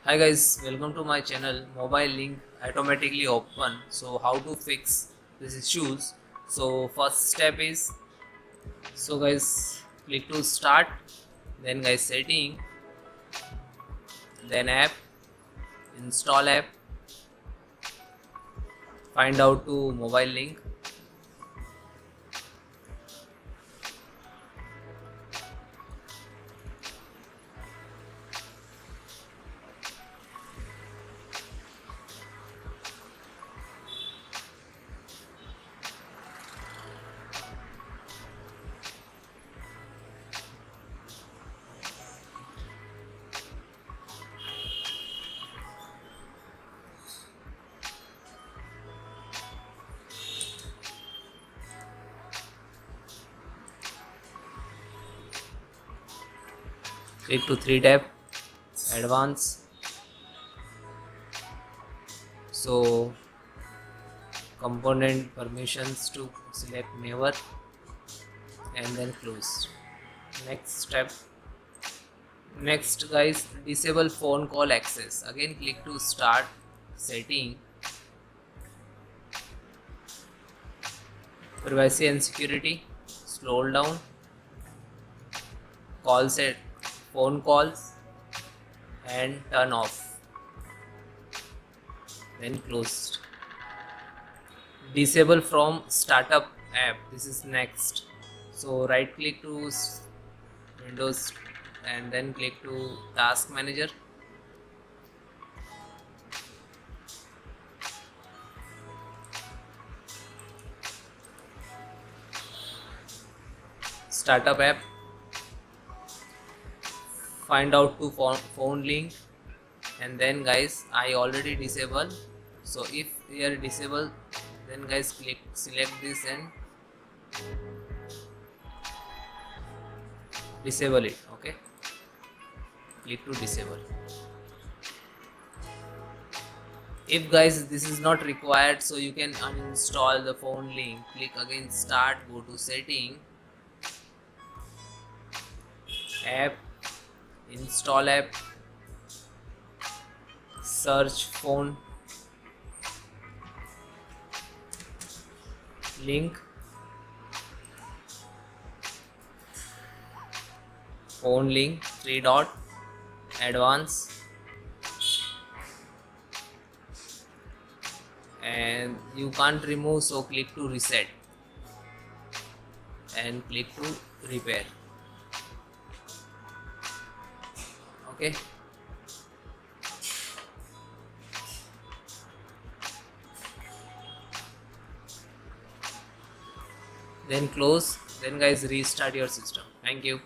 Hi guys, welcome to my channel. Mobile link automatically open. So how to fix these issues? So first step is, so guys, click to start, then guys setting, then app, install app, find out to mobile link. Click to 3 tab, advance. So component permissions to select never and then close. Next step. Next guys, disable phone call access. Again click to start, setting, privacy and security, scroll down, call set, phone calls and turn off, then closed. Disable from startup app, this is next. So right click to Windows and then click to task manager, startup app, find out to phone link, and then guys I already disable. So if you are disable, then guys click select this and disable it. Okay, click to disable. If guys this is not required, so you can uninstall the phone link. Click again start, go to setting, app, install app, search phone link, phone link, 3 dot, advance, and you can't remove, so click to reset and click to repair. Okay, then close, then guys restart your system. Thank you.